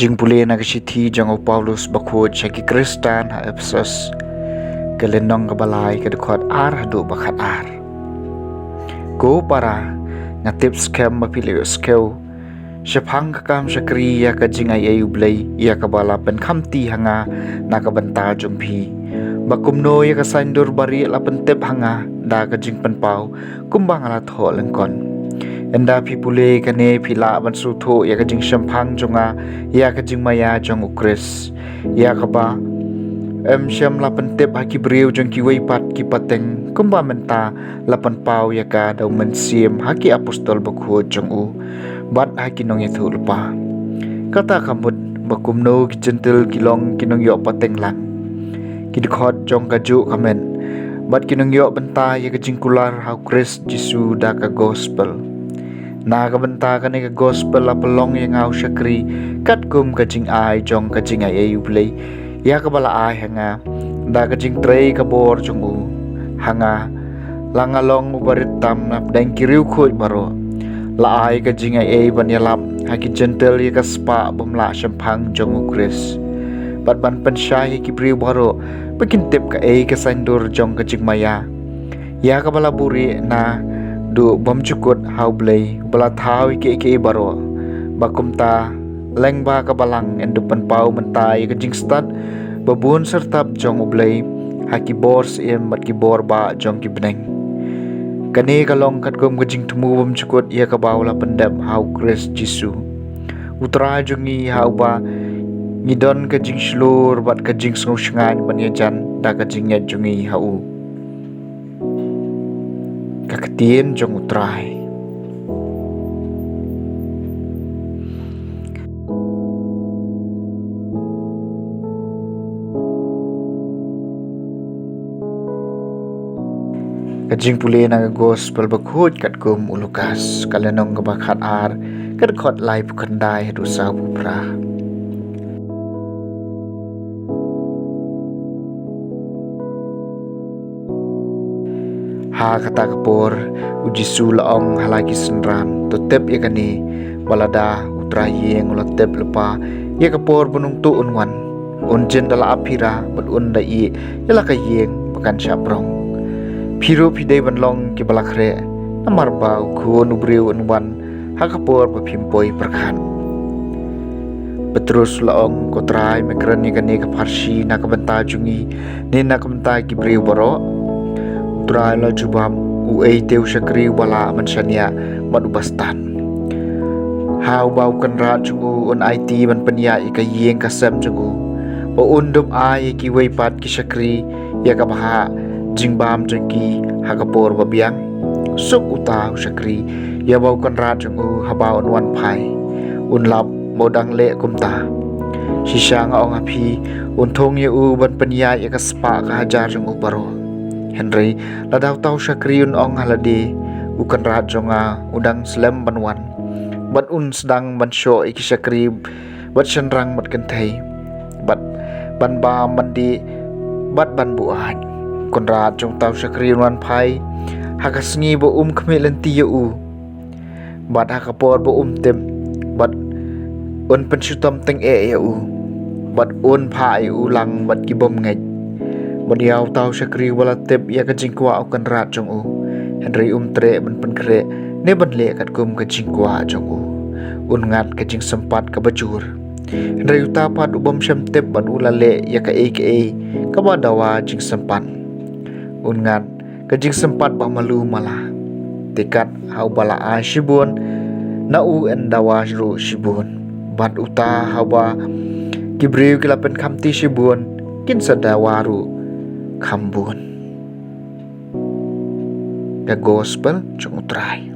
Jing puli na kasithi jang o Paulus bakhod sa ki Kristan ha Ephesus kalenong kabalay kadukot ar hadu bakat ar. Go para nga tips kem mapili skew syapang kakam syakri ya ka jing ay ayublay ya kabala pen kamti hanga nakabanta jumpi bakumno ya ka sandur bari lapen tep hanga da ka jing penpau kumbang ala tho lengkon. Enda pipule kane pila ban sutho ya ka jing syampang jonga ya ka jing maya jong ukris ya ka ba syam lapan tep haki beriu jong ki weipat ki pateng kumba menta lapan pau ya ka dau mensim haki apostol bakho jong u bat haki nong itu lupa kata kamut bakumno ki centil kilong kinong yo pateng lang ki dikhot jong kaju kamen bat kinong yo benta ya ka jing kular hau kris jisu da ka gospel na ka benta ka ne ka gospel la pelong yang au syakri kat kum ka jing ai jong ka jing ai yublei ya ka bala ai hanga da ka jing trei ka bor jong u hanga langalong ubaritam na dang kiriu khoj baro la ai ka jing ai ban yalap haki gentle ya ka spa bamla syampang jong u kris bat ban pensai ki priu baro pekin tip ka ka sandur jong ka jing maya ya ka bala buri na du bom cukut hau blei bala thau ke baro bakumta lengba ka balang endupan pau mentai ka jing stat babun sertap jong blei haki bors em bat ki bor ba jong ki beneng kane kalong kat kum ka jing tumu bom cukut ya ka baula pendap hau kris jisu utra jongi hau ba ngidon ka jing slur bat ka jing sngau shngan ban ya jan da ka jing ya jongi hau kakatien jong utrai kajing puli na gospel bakhut kat kum ulukas kalenong kabakat ar kat khot lai pukandai hadu sa pupra ha kata kapor uji sulaong halagi senran to tep ya kani walada utra yeng ulat tep lepa ya kapor bunung tu unwan unjen dala apira but unda i yala ka yeng bukan syabrong phiru phidei banlong ki balakre namar bau khun ubriu unwan ha kapor papimpoi perkhan Petrus laong kotrai mekrani kani ka farsi na kabanta jungi ni na kabanta ki briu baro Trai la jubam uei teu syakri wala mansania madubastan hau bau kan ra jungu on IT ban penia ika yeng kasam jungu ba undum ai ki wei pat ki syakri ya ka baha jingbam jengki hakapor babiang suk uta syakri ya bau kan ra jungu habau on wan pai unlap modang le kumta sisa nga ong api untong ya u ban penia ika spa ka hajar jungu baro Henry ladau tau syakriun ong haladi ukan rat jonga udang slem banwan bat un sedang ban syo iki syakri bat senrang bat kentai bat ban ba mandi bat ban buan kon rat jong tau syakriun wan pai hakasngi bo khmelen ti u bat hakapor bo tem bat un pensutam teng ya u bat un pai ulang bat kibom ngai Badiau tau syakri wala tep ya ka jingkwa akan rat jong u Henry tre ban penkre ne ban le kat kum ka jingkwa jong u ngat ka jing sempat ka bajur Henry utapat ubam syam tep ban ulale ya ka ka badawa jing sempat ngat ka jing sempat ba malu mala tikat hau bala a shibun na u endawa ru shibun bat uta hawa kibriu kilapen kamti shibun kin sadawaru Kambun the gospel jong utrai